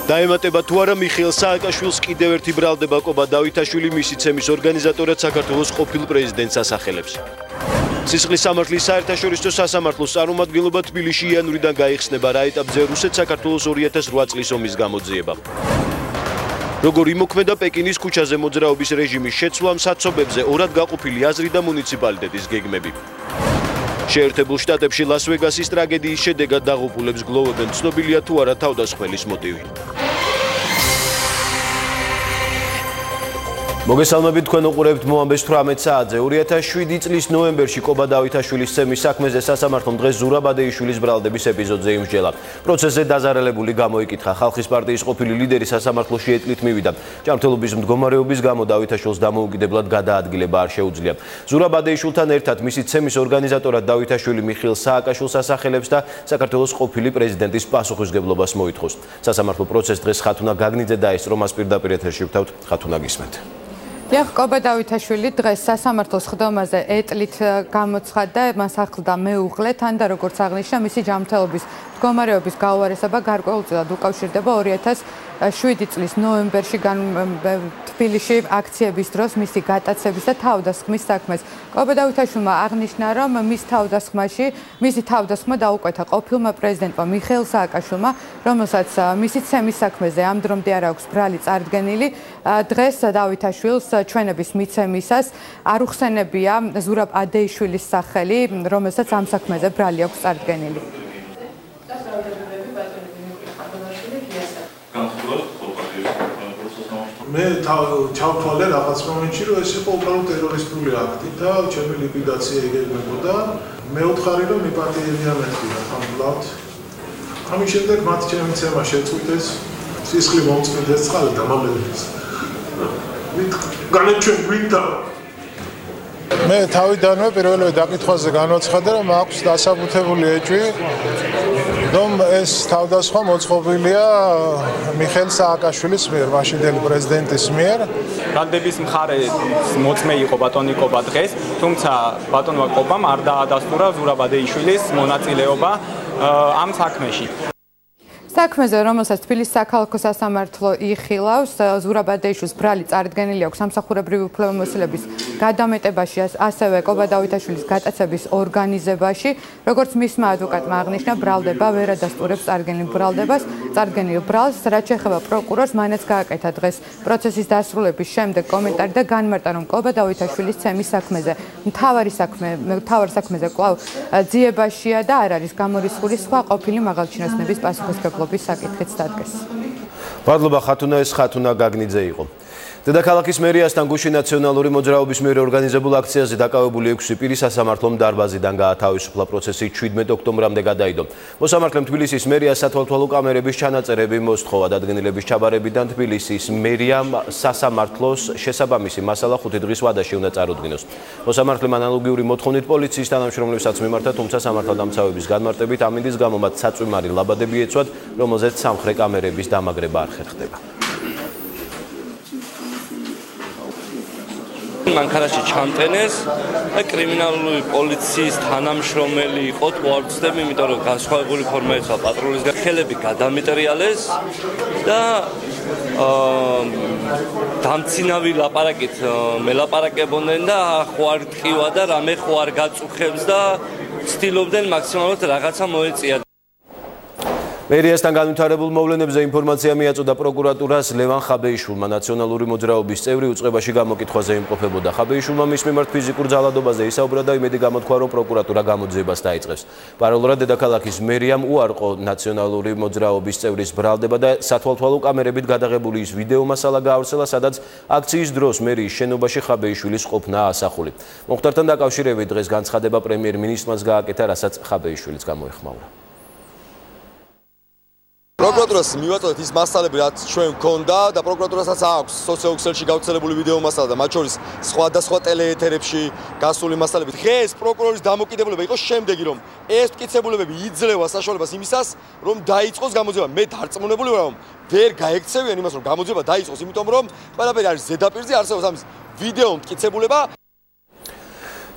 დაემატება თუ არა მიხეილ სააკაშვილს კიდევ ერთი ბრალდება კობა დავითაშვილი მისი ცემის ორგანიზატორად საქართველოს ყოფილ პრეზიდენტს ასახელებს. სისხლის სამართლის საერთაშორისო სასამართლოს წარმომადგენლობა თბილისში იანვრიდან გაიხსნება რა ეტაპზე რუსეთ-საქართველოს 2008 წლის ომის გამოძიება. როგორ იმოქმედა პეკინის ქუჩაზე მოძრაობის რეჟიმის შეცვლამ საცობებზე ორად გაყოფილი აზრი და მუნიციპალიტეტის გეგმები. შეერთებულ შტატებში ლას-ვეგასის ტრაგედიის შედეგად დაღუპულებს გლოვებენ, ცნობილია თუ არა თავდასხმელის მოტივი. მოგესალმებით, თქვენ უყურებთ მოამბეს 18 საათზე. 2007 წლის ნოემბერში კობა დავითაშვილის ცემის საქმეზე სასამართლომ დღეს ზურაბადეიშვილის ბრალდების ეპიზოდზე იმსჯელა. პროცესზე დაზარალებული გამოიკითხა. ხალხის პარტიის ყოფილი ლიდერი სასამართლოში ეტლით მივიდა. ჯანმრთელობის მდგომარეობის გამო დავითაშვილს დამოუკიდებლად გადაადგილება არ შეუძლია. ზურაბადეიშვილთან ერთად მისი ცემის ორგანიზატორად დავითაშვილი მიხეილ სააკაშვილს ასახელებს და საქართველოს ყოფილი პრეზიდენტის პასუხისმგებლობას მოითხოვს. სასამართლო პროცესს დღეს ხათუნა გაგნიძე დაესწრო, მას პირდაპირ ეთერში ვთავთ. ხათუნა გისმენთ. კობა დავითაშვილი დღეს სასამართლოს ხდომაზე ეტლით გამოცხადდა, მას ახლდა მეუღლე, თან და როგორც აღნიშნა, მისი ჯანმრთელობის მდგომარეობის გაუარესება გარკვეულწილად უკავშირდება 2007 წლის ნოემბერში თბილისში აქციების დროს მისი გატაცების და თავდასხმის საქმეს. კობა დავითაშვილმა აღნიშნა, რომ მისი თავდასხმა დაუკვეთა ყოფილმა პრეზიდენტმა მიხეილ სააკაშვილმა, რომელსაც მისი ცემის საქმეზე ამ დრომდე არ აქვს ბრალი წარდგენილი. დღეს დავითაშვილს ჩვენების მიცემისას არ უხსენებია ზურაბ ადეიშვილის სახელი, რომელსაც ამ საქმეზე ბრალი აქვს წარდგენილი. მე ჩავთვალე რაღაც მომენტში, რომ ეს იყო უბრალოდ ტერორისტული აქტი და ჩემი ლიკვიდაცია იგეგმებოდა. მე ვთხარი, რომ მიპატიებია მეთქი ამბლად. ამის შემდეგ მათ ჩემი ცემა შეწყვიტეს, სისხლი მომწყვიტეს წყალი დამამლელეს. განაჩვენ გვინდა. მე თავიდანვე პირველივე დაკითხვაზე განვაცხადე, რომ აქვს დასაბუთებული ეჭვი, რომ ეს თავდასხმა მოწყობილია მიხეილ სააკაშვილის მიერ, მაშინდელი პრეზიდენტის მიერ. ბრალდების მხარე მოწმე იყო ბატონი კობა დღეს, თუმცა ბატონმა კობამ არ დაადასტურა ზურაბადეიშვილის მონაწილეობა ამ საქმეში. საქმეზე, რომელსაც თბილისის საქალაქო სასამართლო იხილავს, ზურაბადეიშვილს ბრალი წარდგენილი აქვს სამსახურებრივი უფლებამოსილების გადამეტებაში, ასევე კობა დავითაშვილის გატაცების ორგანიზებაში. როგორც მისმა ადვოკატმა აღნიშნა, ბრალდება ვერ ადასტურებს წარდგენილ ბრალს, რაც შეეხება პროკურორს, მანაც გააკეთა დღეს პროცესის დასრულების შემდეგ კომენტარი და განმარტა, რომ კობა დავითაშვილის ცემის საქმეზე მთავარ საქმეზე კვლავ ძიებაშია და არ არის გამორიცხული სხვა ყოფილი მაღალჩინოსნების პასუხისმგებლობა. საკითხიც დადგეს. მადლობა ხათუნა, ეს ხათუნა გაგნიძე იყო. დედაქალაქის მერიასთან გუშინ ნაციონალური მოძრაობის მიერ ორგანიზებულ აქციაზე დაკავებული 6 პირი სასამართლომ დარბაზიდან გაათავისუფლა. პროცესი 17 ოქტომბრამდე გადაიდო. მოსამართლემ თბილისის მერიას სათვალთვალო კამერების ჩანაწერები მოსთხოვა. დადგენილების ჩაბარებიდან თბილისის მერიამ სასამართლოს შესაბამისი მასალა 5 დღის ვადაში უნდა წარუდგინოს. მოსამართლემ ანალოგიური მოთხოვნით პოლიციის თანამშრომლებსაც მიმართა, თუმცა სამართალდამცავების განმარტებით ამინდის გამო მათ საწვიმარი ლაბადები ეცვათ, რომელზეც სამხრე კამერების დამაგრება არ ხერხდება. მანქანაში ჩამტენეს და კრიმინალური პოლიციის თანამშრომელი იყო, თუ არ ვცდები, იმიტომ რომ განსხვავებული ფორმა ეცვა პატრულის ხელები გადამეტრიალეს და დამცინავი ლაპარაკით მელაპარაკებოდნენ და ხო არ ტყივა და რამე ხო არ გაწუხებს და ცდილობდნენ მაქსიმალურად რაღაცა მოეწია. მერიასთან განვითარებულ მოვლენებზე ინფორმაცია მიაწოდა პროკურატურას ლევან ხაბეიშვილმა. ნაციონალური მოძრაობის წევრი უწყებაში გამოკითხვაზე იმყოფებოდა. ხაბეიშვილმა მის მიმართ ფიზიკურ ძალადობაზე ისაუბრა და იმედი გამოთქვა, რომ პროკურატურა გამოძიებას დაიწყებს. პარალელურად დედაქალაქის მერიამ უარყო ნაციონალური მოძრაობის წევრის ბრალდება და სათვალთვალო კამერებით გადაღებული ის ვიდეო მასალა გაავრცელა, სადაც აქციის დროს მერიის შენობაში ხაბეიშვილის ყოფნა ასახული. მომხდართან დაკავშირებით დღეს განცხადება პრემიერ-მინისტრმაც გააკეთა, რასაც ხაბეიშვილიც გამოეხმაურა. პროკურატურას მივაწოდეთ ის მასალები, რაც ჩვენ გქონდა და პროკურატურასაც აქვს სოციოქსელში გავრცელებული ვიდეო მასალა და მათ შორის სხვადასხვა ტელეეთერებში გასული მასალები. დღეს პროკურორის დამოკიდებულება იყო შემდეგი, რომ ეს მტკიცებულებები იძლევა საშუალებას იმისას, რომ დაიწყოს გამოძიება. მე დარწმუნებული ვარ, რომ ვერ გაექცევიან იმას, რომ გამოძიება დაიწყოს, იმიტომ რომ ყველაფერი არის ზედაპირზე, არსებობს ამის ვიდეო მტკიცებულება.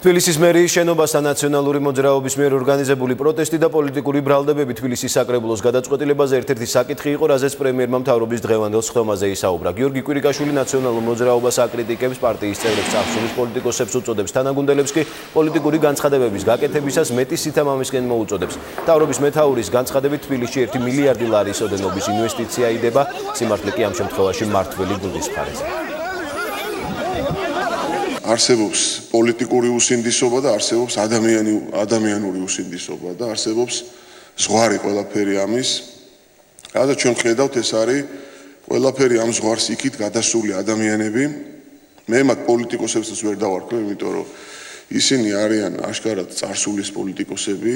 თბილისის მერიის შენობასთან ნაციონალური მოძრაობის მიერ ორგანიზებული პროტესტი და პოლიტიკური ბრალდებები თბილისის საკრებულოს გადაწყვეტილებაზე ერთ-ერთი საკითხი იყო, რაზეც პრემიერმა მთავრობის დღევანდელ სხდომაზე ისაუბრა. გიორგი კვირიკაშვილი ნაციონალურ მოძრაობას აკრიტიკებს, პარტიის წევრებს წარსულის პოლიტიკოსებს უწოდებს, თანაგუნდელებს კი პოლიტიკური განცხადებების გაკეთებისას მეტი სითამამისკენ მოუწოდებს. მთავრობის მეთაურის განცხადებით თბილისში 1 მილიარდი ლარის ოდენობის ინვესტიცია იდება, სიმართლე კი ამ შემთხვევაში მმართველი გუნდის მხარეზე. არსებობს პოლიტიკური უსინდისობა და არსებობს ადამიანური უსინდისობა და არსებობს ზღვარი ყველაფერი ამის. რადგან ჩვენ ხედავთ, ეს არის ყველაფერი ამ ზღვარს იქით გადასული ადამიანები. მე მათ პოლიტიკოსებსაც ვერ დავარქვი, იმიტომ რომ ისინი არიან აშკარად წარსულის პოლიტიკოსები,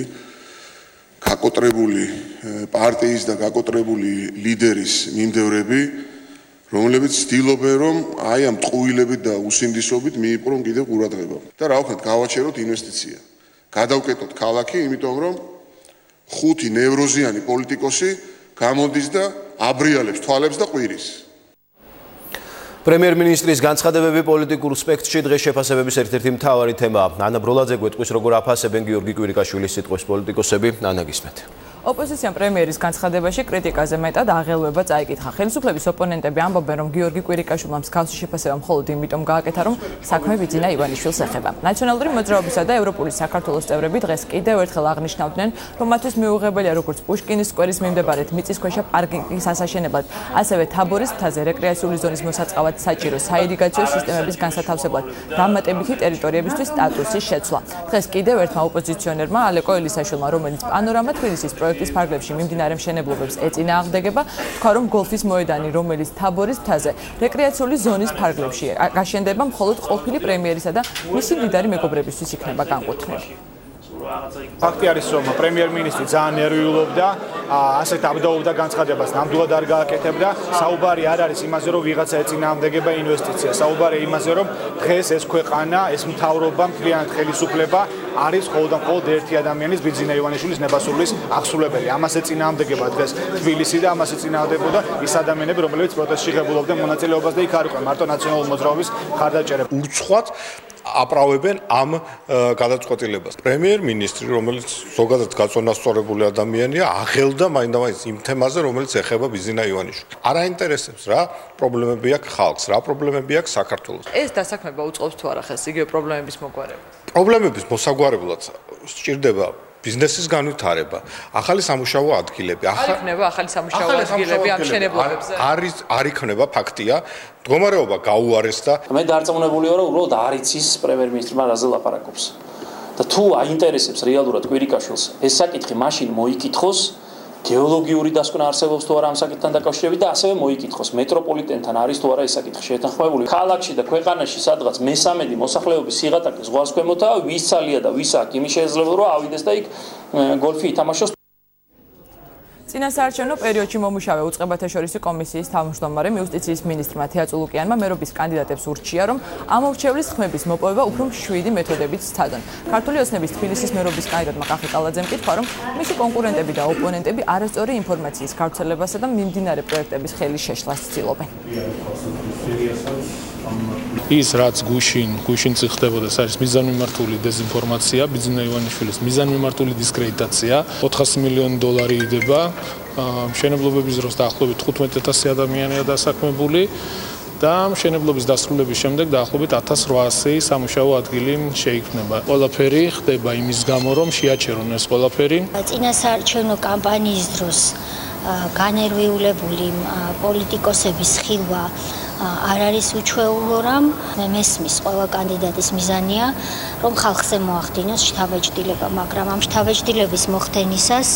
გაკოტრებული პარტიის და გაკოტრებული ლიდერის მიმდევრები, რომლებიც ცდილობენ, რომ აი ამ ტყუილებით და უსინდისობით მიიპყრონ კიდევ ყურადღება. და რა ვქნათ, გავაჩეროთ ინვესტიცია. გადავკეტოთ ქალაქი, იმიტომ რომ 5 ნევროზიანი პოლიტიკოსი გამოდის და აბრიალებს თვალებს და ყვირის. პრემიერ-მინისტრის განცხადებები პოლიტიკურ სპექტრში დღეს შეფასებების ერთ-ერთი მთავარი თემაა. ანა ბროლაძე გვეტყვის, როგორ აფასებენ გიორგი კვირიკაშვილის სიტყვის პოლიტიკოსები. ანა გისმენთ. ოპოზიციამ პრემიერის განცხადებაში კრიტიკაზე მეტად აღელვება წაიკითხა. ხელისუფლების ოპონენტები ამბობენ, რომ გიორგი კვირიკაშვილმა მსგავსი შეფასება მხოლოდ იმიტომ გააკეთა, რომ საქმე ბიძინა ივანიშვილს ეხება. ნაციონალური მოძრაობისა და ევროპული საქართველოს წევრები დღეს კიდევ ერთხელ აღნიშნავდნენ, რომ მათთვის მიუღებელია როგორც პუშკინის სკვერის მიმდებარედ მიწისქვეშა პარკინგის ასაშენებლად, ასევე თაბორის მთაზე რეკრეაციული ზონის მოსაწყავად საჭირო საირიგაციო სისტემების განსათავსებლად დამატებითი ტერიტორიებისთვის სტატუსის შეცვლა. დღეს კიდევ ერთმა ოპოზიციონერმა ალეკო ელისაშვილმა, რომელიც პანორამა თბილისის პროექტის ფარგლებში მიმდინარე მშენებლობებს ეწინააღმდეგება, თქვა, რომ გოლფის მოედანი, რომელიც თაბორის მთაზე რეკრეაციული ზონის ფარგლებში გაშენდება, მხოლოდ ყოფილი პრემიერისა და მისი მდიდარი მეგობრებისთვის იქნება განკუთვნილი. ფაქტი არის, რომ პრემიერ-მინისტრი ძალიან ნერვიულობდა, ასეთ აბდაობდა განცხადებას, ნამდვილად არ გააკეთებდა. საუბარი არ არის იმაზე, რომ ვიღაცა ეწინააღმდეგება ინვესტიცია. საუბარი იმაზე, რომ დღეს ეს ქვეყანა, ეს მთავრობა, მთლიანად ხელისუფლება არის მხოლოდ ერთი ადამიანის, ბიძინა ივანიშვილის ნებასრულის აღსულებელი. ამას ეწინააღმდეგება დღეს თბილისი და ამას ეწინააღმდეგებოდა ის ადამიანები, რომლებიც პროტესტში ღებულობდნენ მონაწილეობას და იქ არ იყვნენ მარტო ნაციონალური მოძრაობის მხარდაჭერები. ურცხვად აправებენ ამ გადაწყვეტილებას. პრემიერ-მინისტრი, რომელიც ზოგადად გაწონასწორებული ადამიანია, აღელდა მაინდა-მაინც იმ თემაზე, რომელიც ეხება ბიძინა ივანიშვილს. არ აინტერესებს რა პრობლემები აქვს ხალხს, რა პრობლემები აქვს საქართველოს. ეს დასაქმება უწყობს თუ არა ხელს იგივე პრობლემების მოგვარება? პრობლემების მოსაგვარებლად სჭირდება ბიზნესის განვითარება, ახალი სამუშაო ადგილები. არ იქნება ახალი სამუშაო ადგილები ამ მშენებლობებზე? არ იქნება, ფაქტია. მდგომარეობა გაუარესდა. მე დარწმუნებული ვარ, რომ უბრალოდ არ იცის პრემიერ-მინისტრმა რაზე ლაპარაკობს. და თუ აინტერესებს რეალურად კვირიკაშვილს ეს საკითხი, მაშინ მოიკითხოს გეოლოგიური დასკვნა არსებობს თუ არა ამ საკითხთან დაკავშირებით და ასევე მოიკითხოს მეტროპოლიტენთან არის თუ არა ეს საკითხი შეთანხმებული. ქალაქში და ქვეყანაში სადღაც მე-13 მოსახლეობის სიღატაკე ზღვას ქვემოთაა, ვის ცალია და ვის აქ, იმის შესაძლებლობა რომ ავიდეს და იქ გოლფი ითამაშოს. წინასაარჩევნო პერიოდში მომუშავე უწყებათაშორისი კომისიის თავმჯდომარე იუსტიციის მინისტრმა თეატრულუკიანმა მერობის კანდიდატებს ურჩია, რომ ამორჩევლის ხმების მოპოვება უფრო მშვიდი მეთოდებით სცადონ. ქართული ოცნების თბილისის მერობის კანდიდატმა კახი კალაძემ კითხვა, რომ მისი კონკურენტები და ოპონენტები არასწორი ინფორმაციის გავრცელებასა და მიმდინარე პროექტების ხელის შეშლას ცდილობენ. ის რაც გუშინ ხდებოდა, ეს არის მიზანმიმართული დეზინფორმაცია, ბიძინა ივანიშვილის მიზანმიმართული დისკრედიტაცია. 400 მილიონი დოლარი იდება. მშენებლობების დროს დაახლოებით 15,000 ადამიანია დასაქმებული და მშენებლობის დასრულების შემდეგ დაახლოებით 1800 სამუშაო ადგილი შეიქმნება. ყველაფერი ხდება იმის გამო, რომ შეაჩერონ ეს ყველაფერი. წინასაარჩევნო კამპანიის დროს განერვიულებული პოლიტიკოსების ხილვა არ არის უჩვეულო რამ. მე მესმის ყველა კანდიდატის მიზანია, რომ ხალხზე მოახდინოს შთაბეჭდილება, მაგრამ ამ შთაბეჭდილების მოხდენისას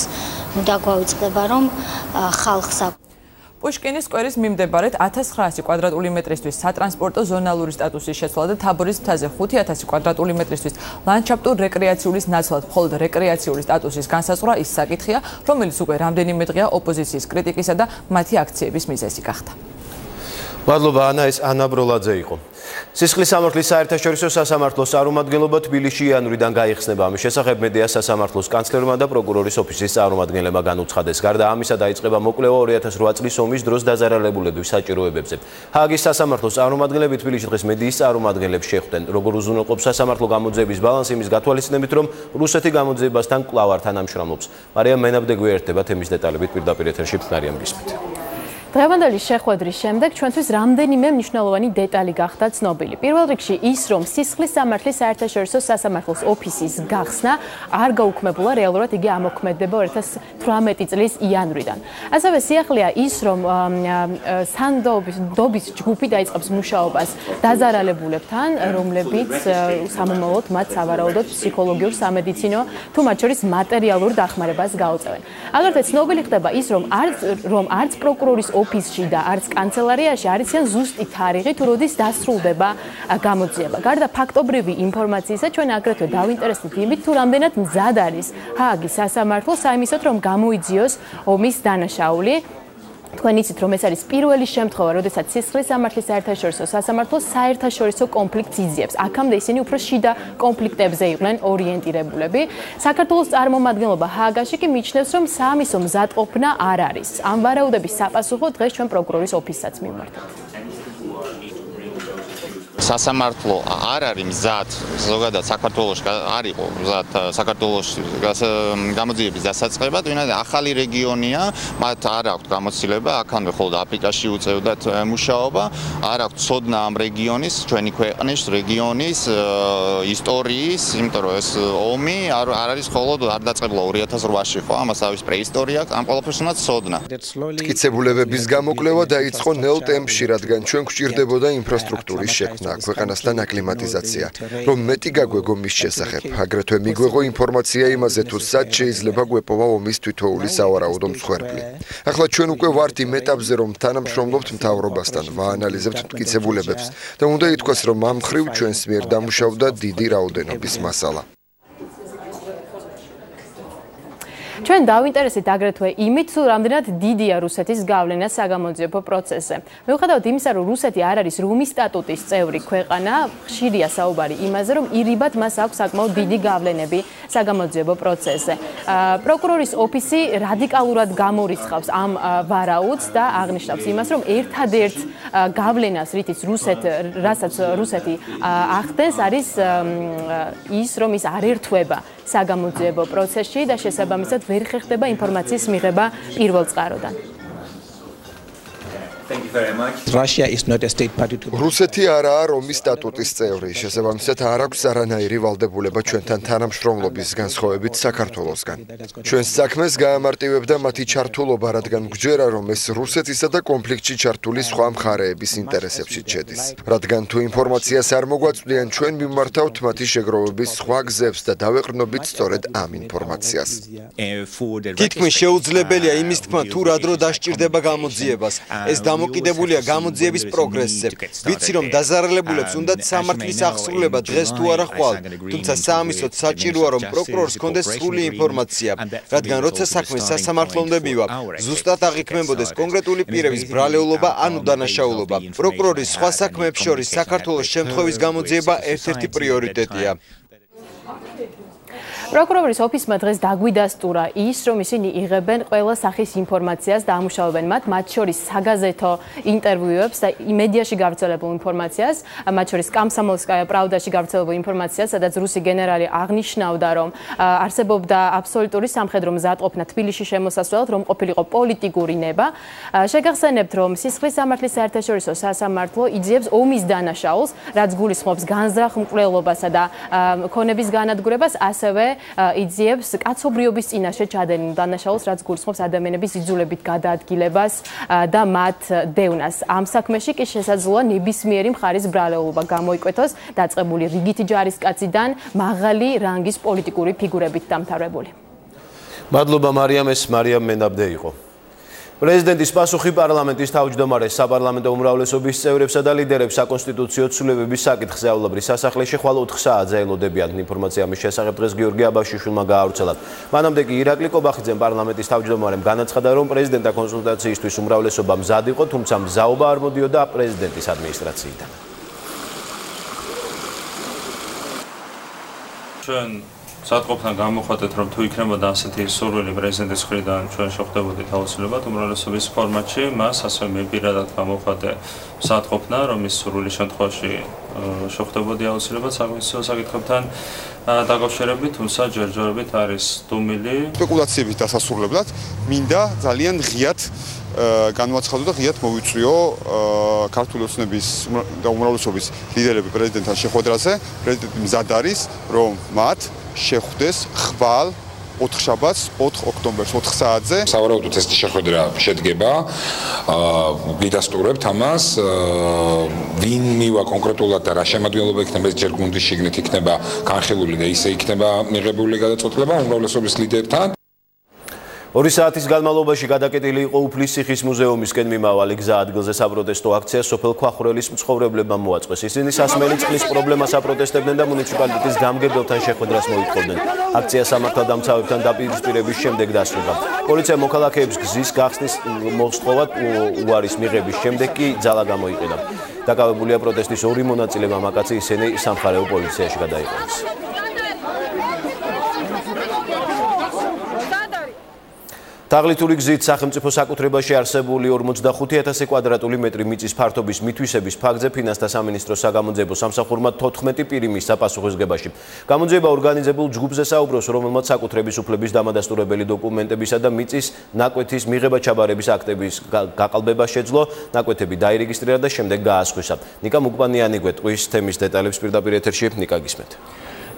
უნდა გვაუწყდება, რომ ხალხს პუშკინის სკვერის მიმდებარედ 1900 კვადრატული მეტრისთვის სატრანსპორტო ზონალური სტატუსის შეცვლა და თაბორის მთაზე 5000 კვადრატული მეტრისთვის ლანდშაფტურ რეკრეაციულის ნაცვლად მხოლოდ რეკრეაციული სტატუსის განსაზღვრა ის საკითხია, რომელიც უკვე რამდენიმე დღეა ოპოზიციის კრიტიკისა და მათი აქციების მიზეზი გახდა. მადლობა ანა, ეს ანა ბროლაძე იყო. სისხლის სამართლის საერთაშორისო სასამართლოს წარმომადგენლობა თბილისში იანვრიდან გაიხსნება. ამის შესახებ მედია სასამართლოს კანცლერმა და პროკურორის ოფისის წარმომადგენლებმა განუცხადეს. გარდა ამისა დაიწყება მოკვლევა 2008 წლის ომის დროს დაზარალებულების საჭიროებებზე. ჰააგის სასამართლოს წარმომადგენლები თბილისში დღეს მედიის წარმომადგენლებს შეხვდნენ. როგორ უზრუნველყოფს სასამართლო გამოძიების ბალანსი იმის გათვალისწინებით, რომ რუსეთი გამოძიებასთან კვლავ არ თანამშრომლობს. მარიამ მენაბდე გვერდება თემის დეტალებით პირდაპირ ეთერში. მარიამ გისმით. დღევანდელი შეხვედრის შემდეგ ჩვენთვის რამდენიმე მნიშვნელოვანი დეტალი გახდა ცნობილი. პირველ რიგში ის, რომ სისხლის სამართლის საერთაშორისო სასამართლოს ოფისის გახსნა არ გაუქმებულა, რეალურად იგი ამოქმედება 2018 წლის იანვრიდან. ასევე სიახლეა ის, რომ სანდობის ჯგუფი დაიწყებს მუშაობას დაზარალებულებთან, რომლებიც სამომავლოდ მათ სავარაუდოდ ფსიქოლოგიურ, სამედიცინო თუ მათ შორის მატერიალურ დახმარებას გაუწევენ. აგრეთვე ცნობილი ხდება ის, რომ არც პროკურორის ოფისში და არც კანცელარიაში არ იციან ზუსტი თარიღი, თუ როდის დასრულდება გამოძიება. გარდა ფაქტობრივი ინფორმაციისა, ჩვენ აგრეთვე დავინტერესდით იმით, თუ რამდენად მზად არის ჰააგის სასამართლო საიმისოდ, რომ გამოიძიოს ომის დანაშაული. თქვენ იცით, რომ ეს არის პირველი შემთხვევა, როდესაც სისხლის სამართლის საერთაშორისო სასამართლო საერთაშორისო კონფლიქტს იძიებს. აქამდე ისინი უფრო შიდა კონფლიქტებზე იყვნენ ორიენტირებულები. საქართველოს წარმომადგენლობა ჰააგაში კი მიიჩნევს, რომ საამისო მზადყოფნა არ არის. ამ ვარაუდების საპასუხოდ დღეს ჩვენ პროკურორის ოფისსაც მივმართეთ. სასამართლო არ არის მზად, ზოგადად საქართველოში არ იყო მზად საქართველოში გამოძიების დასაწყებად, ვინაიდან ახალი რეგიონია, მათ არ აქვთ გამოცდილება, აქამდე მხოლოდ აფრიკაში უწევდათ მუშაობა, არ აქვთ ცოდნა ამ რეგიონის, ჩვენი ქვეყნის რეგიონის ისტორიის, იმიტომ რომ ეს ომი არ არის მხოლოდ არ დაწყებულა 2008-ში, ხო, ამას არის პრეისტორია, ამ ყველაფერს უნდა ცოდნა. მტკიცებულებების გამოკვლევა დაიწყო ნელ ტემპში, რადგან ჩვენ გვჭირდებოდა ინფრასტრუქტურის შექმნა. ქვეყანასთან აკლიმატიზაცია, რომ მეტი გაგვეგო მის შესახებ. აგრეთვე მიგვეღო ინფორმაცია იმაზე, თუ სად შეიძლება გვეპოვა ომის თითოეული სავარაუდო მსხვერპლი. ახლა ჩვენ უკვე ვართ იმ ეტაპზე, რომ თანამშრომლობთ მთავრობასთან, ვაანალიზებთ მტკიცებულებებს და უნდა ითქვას, რომ ამ მხრივ ჩვენს მიერ დამუშავდა დიდი რაოდენობის მასალა. ჩვენ დავინტერესდით აგრეთვე იმით, თუ რამდენად დიდია რუსეთის გავლენა საგამოძიებო პროცესზე. მიუხედავად იმისა, რომ რუსეთი არ არის რომის სტატუტის წევრი ქვეყანა, ხშირია საუბარი იმაზე, რომ ირიბად მას აქვს საკმაოდ დიდი გავლენები საგამოძიებო პროცესზე. პროკურორის ოფისი რადიკალურად გამორიცხავს ამ ვარაუდს და აღნიშნავს იმას, რომ ერთადერთ გავლენას, რასაც რუსეთი ახდენს, არის ის, რომ ის არ ერთვება საგამოძიებო პროცესში და შესაბამისად ვერ ხერხდება ინფორმაციის მიღება პირველ წყაროდან. რუსეთი არაა რომის სტატუტის წევრი, შესაბამისად არ აქვს არანაირი ვალდებულება ჩვენთან თანამშრომლობის განსხვავებით საქართველოსგან. ჩვენს საქმეს გაამარტივებდა მათი ჩართულობა, რადგან გვჯერა, რომ ეს რუსეთისა და კონფლიქტში ჩართული სხვა მხარეების ინტერესებში შედის. რადგან თუ ინფორმაციას არ მოგვაწვდიან, ჩვენ მიმართავთ მათი შეგროვების სხვა გზებს და დავეყრდნობით სწორედ ამ ინფორმაციას. თითქმის შეუძლებელია იმის თქმა, თუ რა დრო დასჭირდება გამოძიებას. ეს დამოკიდებულია გამოძიების პროგრესზე. ვიცი, რომ დაზარალებულებს უნდათ სამართლის აღსრულება დღეს თუ არა ხვალ, თუმცა საამისოდ საჭიროა, რომ პროკურორს ჰქონდეს სრული ინფორმაცია, რადგან როცა საქმე სასამართლომდე მივა, ზუსტად აღიქმებოდეს კონკრეტული პირების ბრალეულობა ანუ დანაშაულობა. პროკურორის სხვა საქმეებს შორის საქართველოს შემთხვევის გამოძიება ერთ-ერთი პრიორიტეტია. პროკურორის ოფისმა დღეს დაგვიდასტურა ის, რომ ისინი იღებენ ყველა სახის ინფორმაციას და ამუშავებენ მათ შორის საგაზეთო ინტერვიუებს და მედიაში გავრცელებულ ინფორმაციას, მათ შორის კომსომოლსკაია პრავდაში გავრცელებულ ინფორმაციას, სადაც რუსი გენერალი აღნიშნავდა, რომ არსებობდა აბსოლუტური სამხედრო მზადყოფნა თბილისში შემოსასვლელად, რომ ყოფილიყო პოლიტიკური ნება. შეგახსენებთ, რომ სისხლის სამართლის საერთაშორისო სასამართლო იძიებს ომის დანაშაულს, რაც გულისხმობს განზრახ მკვლელობასა და ქონების განადგურებას, ასევე იძიებს კაცობრიობის წინაშე ჩადენილ დანაშაულს, რაც გულისხმობს ადამიანების იძულებით გადაადგილებას და მათ დევნას. ამ საქმეში კი შესაძლოა ნებისმიერი მხარის ბრალეულობა გამოიკვეთოს დაწყებული რიგითი ჯარისკაციდან მაღალი რანგის პოლიტიკური ფიგურებით დამთავრებული. მადლობა მარიამ, ეს მარიამ მენაბდე იყო. პრეზიდენტის პასუხი პარლამენტის თავმჯდომარეს საპარლამენტო უმრავლესობის წევრებსა და ლიდერებს საკონსტიტუციო ცვლილებების საკითხზე აულებრის სასახლეში ხვალ 4 საათზე ელოდებიან. ინფორმაცია ამის შესახებ დღეს გიორგი აბაშიშვილმა გაავრცელა. მანამდე კი ირაკლი კობახიძემ პარლამენტის თავმჯდომარემ განაცხადა, რომ პრეზიდენტთა კონსულტაციისთვის უმრავლესობა მზად იყო, თუმცა მზაობა არ მოდიოდა პრეზიდენტის ადმინისტრაციიდან. ჩვენ სათყოფთან გამოხატეთ, რომ თუ იქნებოდა ასეთი სურვილი პრეზიდენტის მხრიდან, ჩვენ შევხვდებოდით აუცილებლად უმრავლესობის ფორმატში, მას ასევე მე პირადად გამოხატე სათყოფნა, რომ ის სურვილი შემთხვევაში შევხვდებოდი აუცილებლად საკონსტიტუციო საკითხებთან დაკავშირებით, თუმცა ჯერჯერობით არის დუმილი. სპეკულაციების დასასრულებლად მინდა ძალიან ღიად განვაცხადო და ღიად მოვიწვიო ქართული ოცნების და უმრავლესობის ლიდერები პრეზიდენტთან შეხვედრაზე. პრეზიდენტი მზად არის, რომ მათ შეხვდეს ხვალ 4 შაბათს 4 ოქტომბერს 4 საათზე. სავარაუდოდ ეს შეხვედრა შედგება. ვიდასტურებთ ამას. ვინ მივა კონკრეტულად და რა შემადგენლობა იქნება, ეს ჯერ გუნდის შიგნით იქნება განხილული და ისე იქნება მიღებული გადაწყვეტილება უმრავლესობის ლიდერთან. 2 საათის განმავლობაში გადაკეტილი იყო უფლის ციხის მუზეუმისკენ მიმავალი გზა. ადგილზე საპროტესტო აქცია სოფელ ქვახვრელის მცხოვრებლებმა მოაწყვეს. ისინი სასმელი წყლის პრობლემას აპროტესტებდნენ და მუნიციპალიტეტის გამგებელთან შეხვედრას მოითხოვდნენ. აქცია სამართალდამცავებთან დაპირისპირების შემდეგ დასრულდა. პოლიციამ მოქალაქეებს გზის გახსნის მოსთხოვად უარის მიღების შემდეგ კი ძალა გამოიყენა. დაკავებულია პროტესტის 2 მონაწილე მამაკაცი, ისინი სამხარეო პოლიციაში გადაიყვანეს. თაღლითური გზით სახელმწიფო საკუთრებაში არსებული 45,000 კვადრატული მეტრი მიწის ფართობის მითვისების ფაქტზე ფინანსთა სამინისტროს საგამოძიებო სამსახურმა 14 პირი მისცა პასუხისმგებაში. გამოძიება ორგანიზებულ ჯგუფზე საუბრობს, რომელმაც საკუთრების უფლების დამადასტურებელი დოკუმენტებისა და მიწის ნაკვეთის მიღება ჩაბარების აქტების გაყალბება შეძლო, ნაკვეთები დაირეგისტრირა და შემდეგ გაასხვისა. ნიკა მუკბანიანი გვეტყვის თემის დეტალებს პირდაპირ ეთერში. ნიკა გისმენთ.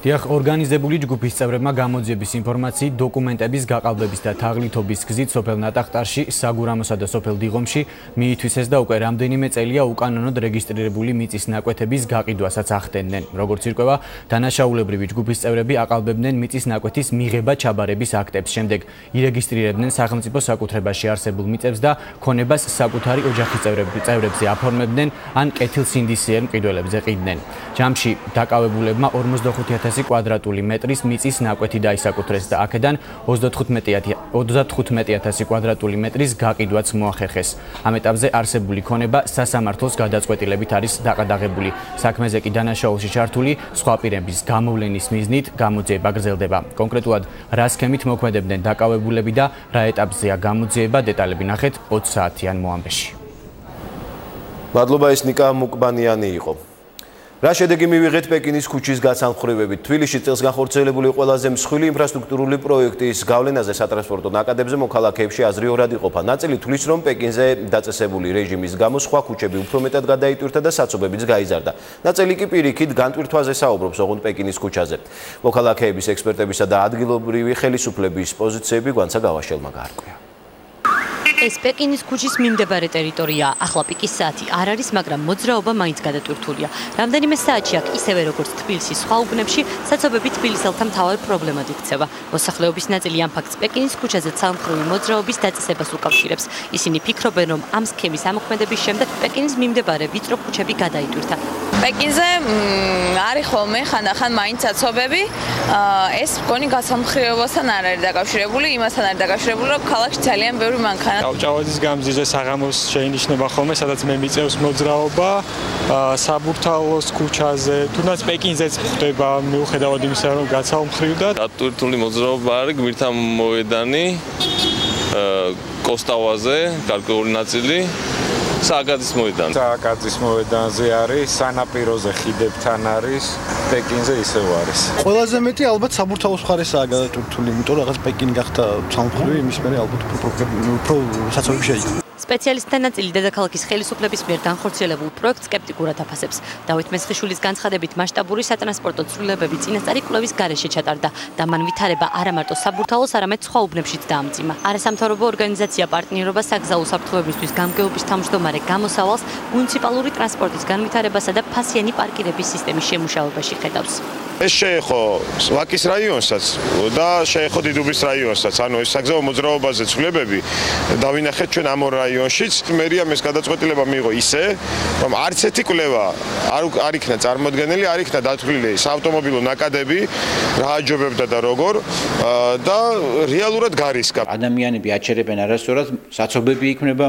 დიახ, ორგანიზებული ჯგუფის წევრებმა გამოძიების ინფორმაციით დოკუმენტების გაყალბების და თაღლითობის გზით სოფელ ნატახტარში, საგურამოსა და სოფელ დიღომში მიითვისეს და უკვე რამდენიმე წელია უკანონოდ რეგისტრირებული მიწის ნაკვეთების გაყიდვასაც ახდენდნენ. როგორც ირკვევა, დანაშაულებრივი ჯგუფის წევრები აყალბებდნენ მიწის ნაკვეთის მიღება ჩაბარების აქტებს, შემდეგ ირეგისტრირებდნენ სახელმწიფო საკუთრებაში არსებულ მიწებს და ქონებას საკუთარი ოჯახის წევრებზე აფორმებდნენ ან კეთილსინდისიერ მყიდველებზე ყიდნენ. ჯამში დაკავებულებმა 45,000 კვადრატული მეტრის მიწის ნაკვეთი დაისაკუთრეს და აქედან 35,000 კვადრატული მეტრის გაყიდვაც მოახერხეს. ამ ეტაპზე არსებული ქონება სასამართლოს გადაწყვეტილებით არის დაყადაღებული. საქმეზე კი დანაშაულში ჩართული სხვა პირების გამოვლენის მიზნით გამოძიება გრძელდება. კონკრეტულად რა სქემით მოქმედებდნენ დაკავებულები და რა ეტაპზეა გამოძიება, დეტალები ნახეთ 20 საათიან მოამბეში. მადლობა, ეს ნიკა მუკბანიანი იყო. რა შედეგი მივიღეთ პეკინის ქუჩის გაცალმხრივებით? თბილისში წელს განხორციელებული ყველაზე მსხვილი ინფრასტრუქტურული პროექტის გავლენაზე სატრანსპორტო ნაკადებზე მოქალაქეებში აზრი ორად იყოფა. ნაწილი თვლის, რომ პეკინზე დაწესებული რეჟიმის გამო სხვა ქუჩები უფრო მეტად გადაიტვირთა და საცობებიც გაიზარდა. ნაწილი კი პირიქით განტვირთვაზე საუბრობს, ოღონდ პეკინის ქუჩაზე. მოქალაქეების, ექსპერტებისა და ადგილობრივი ხელისუფლების პოზიციები გვანცა გავაშელმა გაარკვია. ეს პეკინის ქუჩის მიმდებარე ტერიტორიაა. ახლა პიკის საათი არ არის, მაგრამ მოძრაობა მაინც გადატვირთულია. რამდენიმე საათში აქ ისევე როგორც თბილისის სხვა უბნებში, საცობები თბილისელთა მთავარ პრობლემად იქცევა. მოსახლეობის ნაწილი ამ ფაქტს პეკინის ქუჩაზე ცალმხრივი მოძრაობის დაწესებას უკავშირებს. ისინი ფიქრობენ, რომ ამ სქემის ამოქმედების შემდეგ პეკინის მიმდებარე ვიწრო ქუჩები გადაიტვირთა. პეკინზე არის ხოლმე ხანდახან მაინც საცობები. ეს მგონი გაცალმხრივებასთან არ არის დაკავშირებული, იმასთან არის დაკავშირებული, რომ ქალაქში ძალიან ბევრი მანქანა ჭავჭავაძის გამზირზე საღამოს შეინიშნება ხოლმე, სადაც მე მიწევს მოძრაობა, საბურთალოს ქუჩაზე, თუნდაც პეკინზეც ხდება, მიუხედავად იმისა, რომ გაცალმხრივდა. დატვირთული მოძრაობა არის, გმირთა მოედანი, კოსტავაზე, გარკვეული ნაწილი. სააკაძის მოედანი. სააკაძის მოედანზე არის, სანაპიროზე ხიდებთან არის, პეკინზე ისევ არის. ყველაზე მეტი ალბათ საბურთალოს მხარესაა გადატვირთული, იმიტომ რომ რაღაც პეკინი გახდა ცალმხრივი, იმის მერე ალბათ უფრო საცობები შეიძლება. სპეციალისტთა ნაწილი დედაქალაქის ხელისუფლების მიერ განხორციელებულ პროექტს სკეპტიკურად აფასებს. დავით მესხიშვილის განცხადებით, მასშტაბური სატრანსპორტო ცვლილებები წინასწარი კვლევის გარეშე ჩატარდა და მან ვითარება არა მარტო საბურთალოს, არამედ სხვა უბნებშიც დაამძიმა. არასამთავრობო ორგანიზაცია პარტნიორობა საგზაო საფრთხეებისთვის გამგეობის თავმჯდომარე გამოსავალს მუნიციპალური ტრანსპორტის განვითარებასა და ფასიანი პარკირების სისტემის შემუშავებაში ხედავს. ეს შეეხო ვაკის რაიონსაც და შეეხო დიდუბის რაიონსაც. ანუ ეს საგზაო მოძრაობაზე ცვლილებები დავინახეთ ჩვენ ამ ორ რაიონშიც. მერიამ ეს გადაწყვეტილება მიიღო ისე, რომ არც ერთი კვლევა არ იქნა წარმოდგენილი, არ იქნა დათვლილი საავტომობილო ნაკადები, რა აჯობებდა და როგორ და რეალურად გარისკა. ადამიანები აჩერებენ არასწორად, საცობები იქმნება,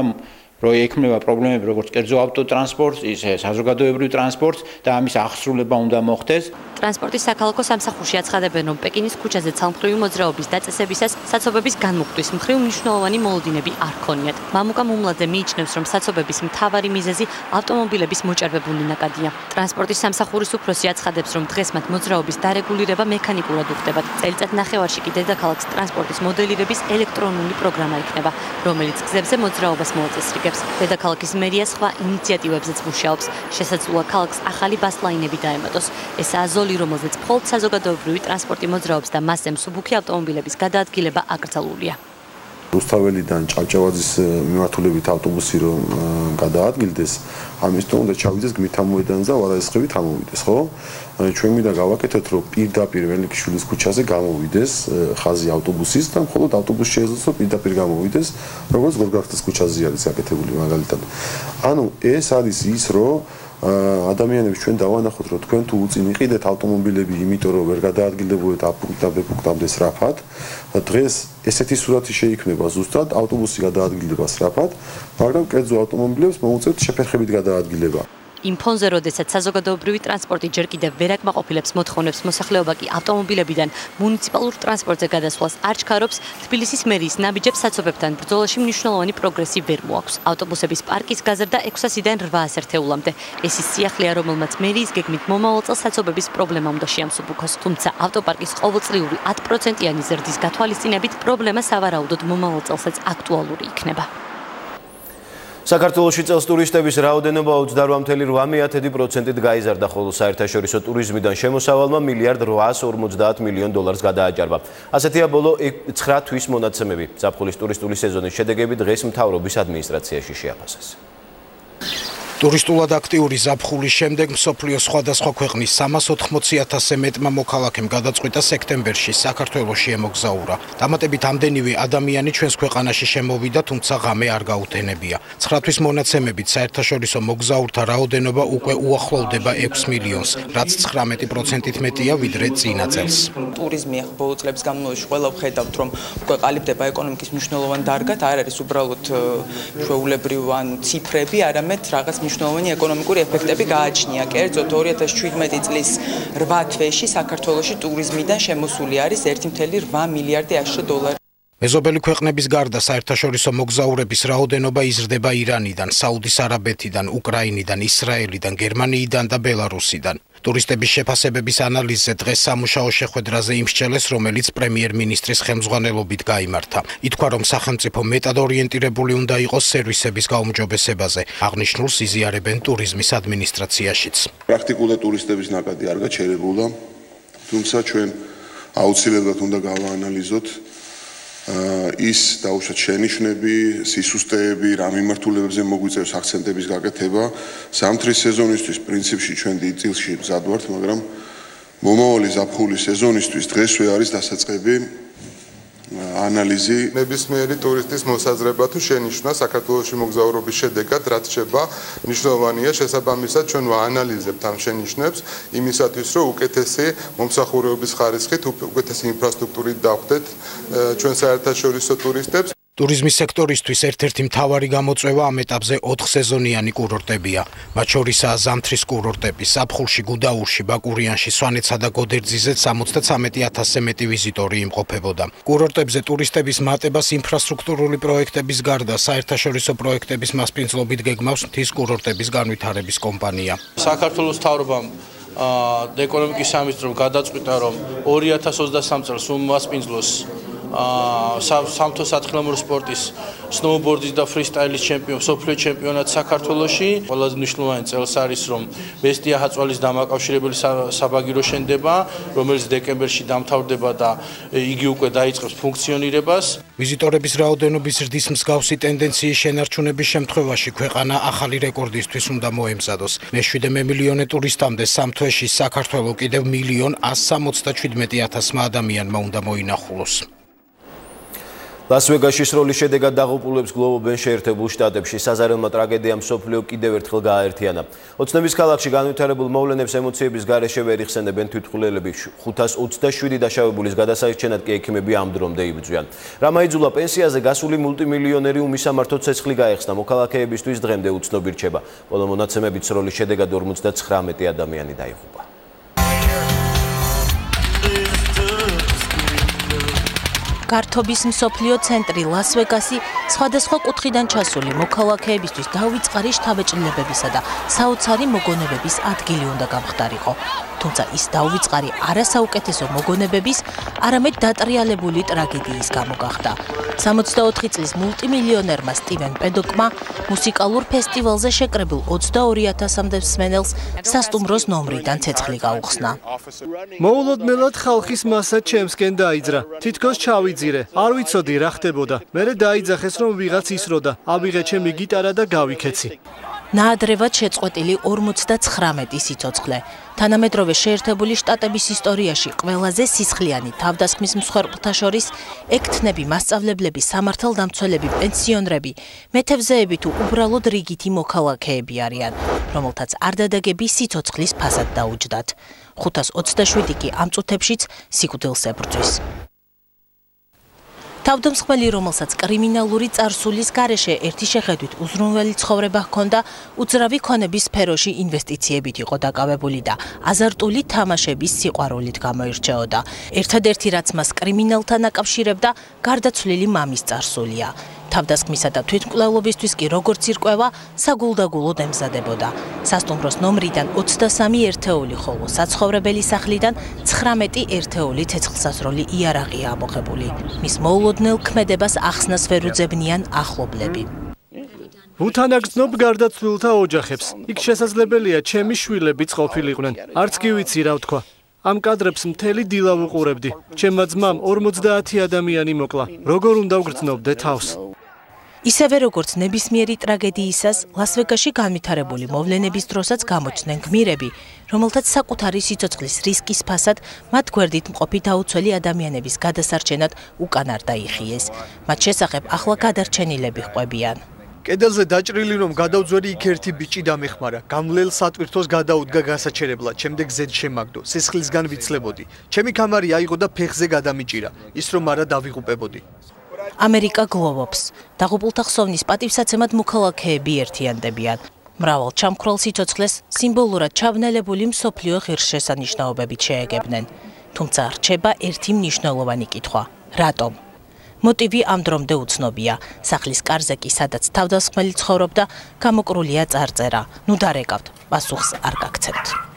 ექმნება პრობლემები როგორც კერძო ავტოტრანსპორტს, ისე საზოგადოებრივ ტრანსპორტს და ამის აღსრულება უნდა მოხდეს. ტრანსპორტის საქალაქო სამსახურში აცხადებენ, რომ პეკინის ქუჩაზე ცალმხრივი მოძრაობის დაწესებისას საცობების განმუხტვის მხრივ მნიშვნელოვანი მოლოდინები არ ქონიათ. მამუკა მუმლაძე მიიჩნევს, რომ საცობების მთავარი მიზეზი ავტომობილების მოჭარბებული ნაკადია. ტრანსპორტის სამსახურის უფროსი აცხადებს, რომ დღეს მათ მოძრაობის დარეგულირება მექანიკურად უხდებათ. წელიწად ნახევარში კი დედაქალაქის ტრანსპორტის მოდელირების ელექტრონული პროგრამა იქნება, რომელიც გზებზე მოძრაობას მოაწესრიგებს. დედაქალაქის მერია სხვა ინიციატივებზეც მუშაობს. შესაძლოა ქალაქს ახალი ბასლაინები დაემატოს. ესაა ზოლი, რომელზეც მხოლოდ საზოგადოებრივი ტრანსპორტი მოძრაობს და მასზე მსუბუქი ავტომობილების გადაადგილება აკრძალულია. რუსთაველიდან ჭავჭავაძის მიმართულებით ავტობუსი რომ გადაადგილდეს, ამისთვის უნდა ჩავიდეს გმირთამოედანზე და ვარაესხევით ამოვიდეს, ხო? ჩვენ მინდა გავაკეთოთ, რომ პირდაპირ მელიქიშვილის ქუჩაზე გამოვიდეს ხაზი ავტობუსის და მხოლოდ ავტობუსი შეეძლოს, რომ პირდაპირ გამოვიდეს, როგორც გორგარხტის ქუჩაზე არის გაკეთებული მაგალითად. ანუ ეს არის ის, რომ ადამიანებს ჩვენ დავანახოთ, რომ თქვენ თუ უწინ იყიდეთ ავტომობილები, იმიტომ რომ ვერ გადაადგილდებოდეთ აპუნქტამდე სწრაფად, დღეს ესეთი სურათი შეიქმნება ზუსტად, ავტობუსი გადაადგილდება სწრაფად, მაგრამ კერძო ავტომობილებს მოუწევთ შეფერხებით გადაადგილება. იმ ფონზე, როდესაც საზოგადოებრივი ტრანსპორტი ჯერ კიდევ ვერ აკმაყოფილებს მოთხოვნებს, მოსახლეობა კი ავტომობილებიდან მუნიციპალურ ტრანსპორტზე გადასვლას არ ჩქარობს, თბილისის მერიის ნაბიჯებს საცობებთან ბრძოლაში მნიშვნელოვანი პროგრესი ვერ მოაქვს. ავტობუსების პარკის გაზრდა 600-დან 800 ერთეულამდე. ეს ის სიახლეა, რომელმაც მერიის გეგმით მომავალ წელს საცობების პრობლემა უნდა შეამსუბუქოს. თუმცა ავტოპარკის ყოველწლიური 10%-იანი ზრდის გათვალისწინებით პრობლემა სავარაუდოდ მომავალ წელსაც აქტუალური იქნება. საქართველოში წელს ტურისტების რაოდენობა 28.8%-ით გაიზარდა, ხოლო საერთაშორისო ტურიზმიდან შემოსავალმა $1.850 მილიარდ გადააჭარბა. ასეთია ბოლო 9 თვის მონაცემები. ზაფხულის ტურისტული სეზონის შედეგები დღეს მთავრობის ადმინისტრაციაში შეაფასეს. ტურისტულად აქტიური ზაფხულის შემდეგ მსოფლიოს სხვადასხვა ქვეყნის 380,000-ზე მეტმა მოქალაქემ გადაწყვიტა სექტემბერში საქართველოში ემოგზაურა. დამატებით ამდენივე ადამიანი ჩვენს ქვეყანაში შემოვიდა, თუმცა ღამე არ გაუთენებია. 9 თვის მონაცემებით საერთაშორისო მოგზაურთა რაოდენობა უკვე უახლოვდება 6 მილიონს, რაც 19%-ით მეტია ვიდრე წინა წელს. ტურიზმი ახლა ბოლო წლების განმავლობაში ყველა ვხედავთ, რომ უკვე ყალიბდება ეკონომიკის მნიშვნელოვანი დარგად, არ არის უბრალოდ ჩვეულებრივი ან ციფრები, არამედ რაღაც მნიშვნელოვანი ეკონომიკური ეფექტები გააჩნია. კერძოდ 2017 წლის 8 თვეში საქართველოში ტურიზმიდან შემოსული არის 1.8 მილიარდი $. მეზობელი ქვეყნების გარდა საერთაშორისო მოგზაურების რაოდენობა იზრდება ირანიდან, საუდის არაბეთიდან, უკრაინიდან, ისრაელიდან, გერმანიიდან და ბელარუსიდან. ტურისტების შეფასებების ანალიზზე დღეს სამუშაო შეხვედრაზე იმსჯელეს, რომელიც პრემიერ-მინისტრის ხელმძღვანელობით გაიმართა. ითქვა, რომ სახელმწიფო მეტად ორიენტირებული უნდა იყოს სერვისების გაუმჯობესებაზე. აღნიშნულს იზიარებენ ტურიზმის ადმინისტრაციაშიც. პრაქტიკულად ტურისტების ნაკადი არ გაჩერებულა, თუმცა ჩვენ აუცილებლად უნდა გავაანალიზოთ ის დაუშვათ შენიშვნები, სისუსტეები, რა მიმართულებებზე მოგვიწევს აქცენტების გაკეთება. ზამთრის სეზონისთვის პრინციპში ჩვენ დიდ წილში მზად ვართ, მაგრამ მომავალი ზაფხულის სეზონისთვის დღესვე არის დასაწყები ანალიზი. ნებისმიერი ტურისტის მოსაზრება თუ შენიშვნა საქართველოში მოგზაურობის შედეგად რაც შეება მნიშვნელოვანია, შესაბამისად ჩვენ ვაანალიზებთ ამ შენიშვნებს იმისათვის რომ უკეთესი მომსახურების ხარისხით, უკეთესი ინფრასტრუქტურით დავხდეთ ჩვენ საერთაშორისო ტურისტებს. ტურიზმის სექტორისთვის ერთ-ერთი მთავარი გამოწვევა ამ ეტაპზე 4 სეზონიანი კურორტებია. მათ შორისაა ზამთრის კურორტები, ზაფხულში გუდაურში, ბაკურიანში, სვანეთსა და გოდერძიზე 73,000-ზე მეტი ვიზიტორი იმყოფებოდა. კურორტებზე ტურისტების მატებას ინფრასტრუქტურული პროექტების გარდა საერთაშორისო პროექტების მასპინძლობით გეგმავს მთის კურორტების განვითარების კომპანია. საქართველოს მთავრობამ ეკონომიკის სამინისტრომ გადაწყვიტა, რომ 2023 წელს უმასპინძლოს სამთო სათხილამურო სპორტის სნოუბორდის და ფრისტაილის მსოფლიო ჩემპიონატი საქართველოში. ყველაზე მნიშვნელოვანი წელს არის, რომ მესტია ჰაწვალის დამაკავშირებელი საბაგირო შენდება, რომელიც დეკემბერში დამთავრდება და იგი უკვე დაიწყებს ფუნქციონირებას. ვიზიტორების რაოდენობის ზრდის მსგავსი ტენდენციის შენარჩუნების შემთხვევაში ქვეყანა ახალი რეკორდისთვის უნდა მოემზადოს. მე-7 მილიონი ტურისტამდე სამ თვეში საქართველო კიდევ 1,177,000 ადამიანმა უნდა მოინახულოს. ლას-ვეგასში სროლის შედეგად დაღუპულებს გლოვობენ შეერთებულ შტატებში. საზარელმა ტრაგედიამ მსოფლიო კიდევ ერთხელ გააერთიანა. ოცნების ქალაქში განვითარებულ მოვლენებს ემოციების გარეშე ვერ იხსენებენ თვითმკვლელები. 527 დაშავებულის გადასარჩენად კი ექიმები ამ დრომდე იბრძვიან. რამაიძულა პენსიაზე გასული მულტიმილიონერი უმისამართო ცეცხლი გაეხსნა. მოქალაქეებისთვის დღემდე უცნობი რჩება. ყველა მონაცემებით სროლის შედეგად 59 ადამიანი დაიღუპა. გართობის მსოფლიო ცენტრი ლას-ვეგასი სხვადასხვა კუთხიდან ჩასული მოქალაქეებისთვის დავიწყარი შთაბეჭდილებებისა და საოცარი მოგონებების ადგილი უნდა გამხდარიყო. თუმცა ის დავიწყარი არა საუკეთესო მოგონებების, არამედ დატრიალებული ტრაგედიის გამო გახდა. 64 წლის მულტიმილიონერმა სტივენ პედოკმა მუსიკალურ ფესტივალზე შეკრებულ 22,000-მდე მსმენელს სასტუმროს ნომრიდან ცეცხლი გაუხსნა. მოულოდნელად ხალხის მასა ჩემსკენ დაიძრა. თითქოს ჩავიძირე. არ ვიცოდი რა ხდებოდა. მერე დაიძახეს რომ ვიღაც ისროდა. ავიღე ჩემი გიტარა და გავიქეცი. ნაადრევად შეწყვეტილი 59 სიცოცხლე. თანამედროვე შეერთებული შტატების ისტორიაში ყველაზე სისხლიანი თავდასხმის მსხვერპლთა შორის ექთნები, მასწავლებლები, სამართალდამცველები, პენსიონრები, მეთევზეები თუ უბრალოდ რიგითი მოქალაქეები არიან, რომელთაც არ დადაგები სიცოცხლის ფასად დაუჯდათ. 527 კი ამ წუთებშიც სიკვდილს ებრძვის. თავდამსხმელი, რომელსაც კრიმინალური წარსულის გარეშე ერთი შეხედვით უზრუნველი ცხოვრება ჰქონდა, უძრავი ქონების სფეროში ინვესტიციებით იყო დაკავებული და აზარტული თამაშების სიყვარულით გამოირჩეოდა. ერთადერთი რაც მას კრიმინალთან აკავშირებდა, გარდაცვლილი მამის წარსულია. თავდასხმისა და თვითმკვლელობისთვის კი როგორც ირკვევა, საგულდაგულოდ ემზადებოდა. სასტუმროს ნომრიდან 23 ერთეული, ხოლო საცხოვრებელი სახლიდან 19 ერთეული ცეცხლსასროლი იარაღია ამოღებული. მის მოულოდნელ ქმედებას ახსნას ვერ უძებნიან ახლობლები. ვუთანაგრძნობ გარდაცვლილთა ოჯახებს. იქ შესაძლებელია ჩემი შვილებიც ყოფილიყვნენ. არც კი ვიცი რა ვთქვა. ამ კადრებს მთელი დილა ვუყურებდი. ჩემმა ძმამ 50 ადამიანი მოკლა. როგორ უნდა ვგრძნობდე თავს? ისევე როგორც ნებისმიერი ტრაგედიისას, ლას-ვეგასში განვითარებული მოვლენების დროსაც გამოჩნდნენ გმირები, რომელთაც საკუთარი სიცოცხლის რისკის ფასად მათ გვერდით მყოფი დაუცველი ადამიანების გადასარჩენად უკან არ დაიხიეს. მათ შესახებ ახლა გადარჩენილები ყვებიან. კედელზე დაჭრილი რომ გადავძვერი იქ ერთი ბიჭი დამეხმარა. გამლელ სატვირთოს გადაუდგა გასაჩერებლად, შემდეგ ზედ შემაგდო. სისხლისგან ვიცლებოდი. ჩემი კამარი აიღო და ფეხზე გადამიჭირა. ის რომ არა დავიღუპებოდი. ამერიკა გლოვობს. დაღუპულთა ხსოვნის პატივსაცემად მოქალაქეები ერთიანდებიან. მრავალ ჩამქრალ სიცოცხლეს სიმბოლურად ჩავნელებული მსოფლიო ღირსშესანიშნაობებით შეეგებნენ. თუმცა რჩება ერთი მნიშვნელოვანი კითხვა. რატომ? მოტივი ამ დრომდე უცნობია. სახლის კარზე კი, სადაც თავდასხმელი ცხოვრობდა, გამოკრულია წარწერა. ნუ დარეკავთ, პასუხს არ გაგცემთ.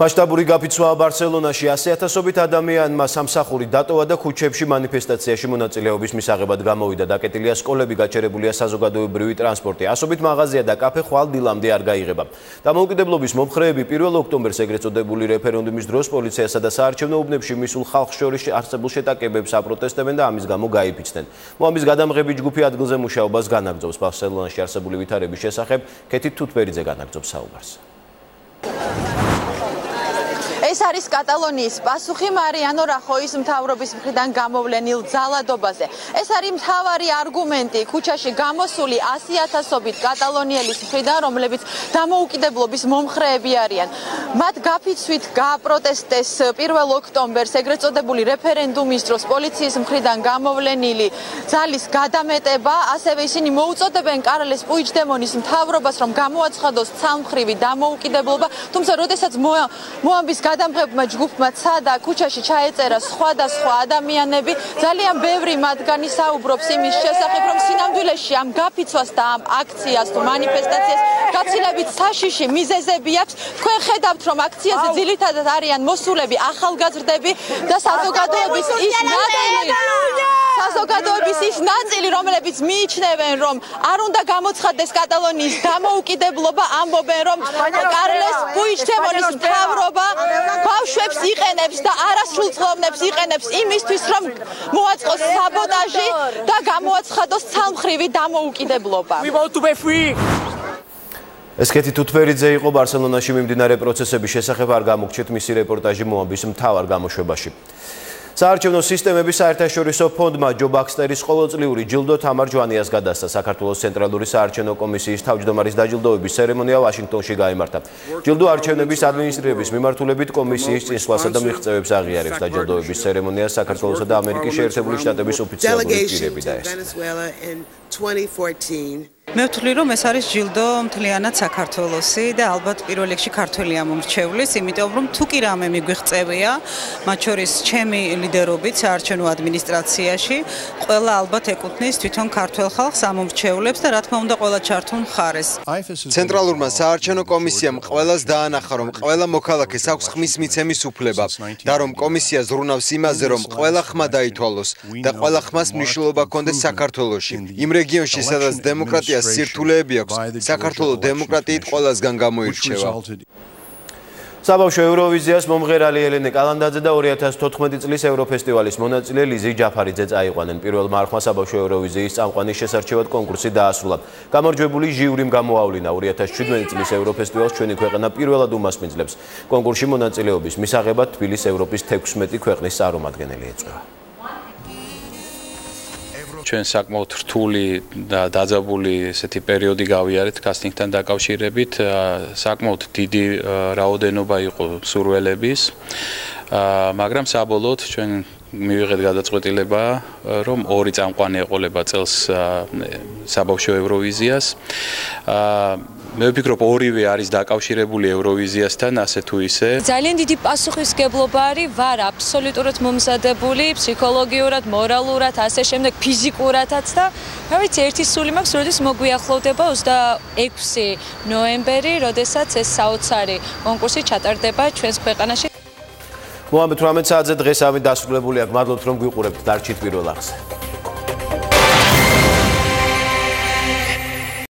მასშტაბური გაფიცვაა ბარსელონაში. 100,000-ობით ადამიანმა სამსახური დატოვა და ქუჩებში მანიფესტაციაში მონაწილეობის მისაღებად გამოვიდა. დაკეტილია სკოლები, გაჩერებულია საზოგადოებრივი ტრანსპორტი. 100-ობით მაღაზია და კაფე ხვალ დილამდე არ გაიღება. დამოუკიდებლობის მომხრეები 1 ოქტომბერს ეგრეთ წოდებული რეფერენდუმის დროს პოლიციასა და საარჩევნო უბნებში მისულ ხალხს შორის არსებულ შეტაკებებს აპროტესტებენ და ამის გამო გაიფიცნენ. მოამბის გადამღები ჯგუფი ადგილზე მუშაობას განაგრძობს. ბარსელონაში არსებული ვითარების შესახებ კეთი თუთბერიძე განაგრძობს საუბარს. ეს არის კატალონიის პასუხი მარიანო რახოის მთავრობის მხრიდან გამოვლენილ ძალადობაზე. ეს არის მთავარი არგუმენტი ქუჩაში გამოსული 100,000-ობით კატალონიელის მხრიდან, რომლებიც დამოუკიდებლობის მომხრეები არიან. მათ გაფიცვით გააპროტესტეს 1 ოქტომბერს ეგრეთ წოდებული რეფერენდუმის დროს პოლიციის მხრიდან გამოვლენილი ძალის გადამეტება. ასევე ისინი მოუწოდებენ კარლეს პუიჯდემონის მთავრობას, რომ გამოაცხადოს ცალმხრივი დამოუკიდებლობა, თუმცა როდესაც მოამბის გადამღებმა ჯგუფმა ცადა ქუჩაში ჩაეწერა სხვადასხვა ადამიანები. ძალიან ბევრი მათგანი საუბრობს იმის შესახებ, რომ სინამდვილეში ამ გაფიცვას და ამ აქციას თუ მანიფესტაციას გაცილებით საშიში მიზეზები აქვს. თქვენ ხედავთ, რომ აქციაზე ძირითადად არიან მოსულები, ახალგაზრდები და საზოგადოების ის ნაწილი, რომლებიც მიიჩნევენ, რომ არ უნდა გამოცხადდეს კატალონიის დამოუკიდებლობა, ამბობენ, რომ კარლეს პუიგდემონის მთავრობა ბავშვებს იყენებს და არასრულწლოვნებს იყენებს იმისთვის, რომ მოაწყოს საბოტაჟი და გამოაცხადოს ცალმხრივი დამოუკიდებლობა. ესკეთი თუთვერიძე იყო ბარსელონაში მიმდინარე პროცესების შესახებ არ გამოგჩეთ მისი რეპორტაჟი მოამბის მთავარ გამოშვებაში. საარჩევნო სისტემების საერთაშორისო ფონდმა ჯო ბაქსტერის ყოველწლიური ჯილდო თამარ ჯვანიას გადასცა. საქართველოს ცენტრალური საარჩევნო კომისიის თავმჯდომარის დაჯილდოების ცერემონია ვაშინგტონში გაიმართა. ჯილდო არჩევნების ადმინისტრირების მიმართულებით კომისიის წინსვლასა და მიღწევებს აღიარებს. დაჯილდოების ცერემონიას საქართველოსა და ამერიკის შეერთებული შტატების ოფიციალური პირები დაესწრო. მე ვთვლი, რომ ეს არის ჯილდო მთლიანად საქართველოსი და ალბათ პირველ რიგში ქართველი ამომრჩევლის, იმიტომ რომ თუ კი რამე მიგვიღწევია, მათ შორის ჩემი ლიდერობით საარჩევნო ადმინისტრაციაში, ყველა ალბათ ეკუთვნის თვითონ ქართველ ხალხს ამომრჩევლებს და რა თქმა უნდა ყველა ჩართულ მხარეს. ცენტრალურმა საარჩევნო კომისიამ ყველას დაანახა, რომ ყველა მოქალაქეს აქვს ხმის მიცემის უფლება და რომ კომისია ზრუნავს იმაზე, რომ ყველა ხმა დაითვალოს და ყველა ხმას მნიშვნელობა ჰქონდეს საქართველოში. იმ რეგიონში, სადაც დემოკრატია სირთულეები აქვს, საქართველოს დემოკრატიით ყველასგან გამოირჩევა. საბავშვო ევროვიზიას მომღერალი ელენე კალანდაძე და 2014 წლის ევროფესტივალის მონაწილე ლიზი ჯაფარიძე წაიყვანენ. პირველ მარხმა საბავშვო ევროვიზიის წამყვანის შესარჩევად კონკურსი დაასრულა. გამარჯვებული ჟიურიმ გამოავლინა 2017 წლის ევროფესტივალს ჩვენი ქვეყანა პირველად უმასპინძლებს. კონკურსში მონაწილეობის მისაღებად თბილისის ევროპის 16 ქვეყნის წარმომადგენელი ეწევა. ჩვენ საკმაოდ რთული და დაძაბული ესეთი პერიოდი გავიარეთ კასტინგთან დაკავშირებით. საკმაოდ დიდი რაოდენობა იყო მსურველების, მაგრამ საბოლოოდ ჩვენ მივიღეთ გადაწყვეტილება, რომ ორი წამყვანი ეყოლება წელს საბავშვო ევროვიზიას. მე ვფიქრობ, ორივე არის დაკავშირებული ევროვიზიასთან, ასე თუ ისე. ძალიან დიდი პასუხისმგებლობა არის, ვარ აბსოლუტურად მომზადებული, ფსიქოლოგიურად, მორალურად, ასე შემდეგ, ფიზიკურადაც და რა ვიცი, ერთი სული მაქვს, როდის მოგვიახლოვდება 26 ნოემბერი, როდესაც ეს საოცარი კონკურსი ჩატარდება ჩვენს ქვეყანაში. მოამბე 18 საათზე დღეს ამით დასრულებული აქვს. მადლობთ რომ გვიყურებთ. დარჩით პირველ არხზე.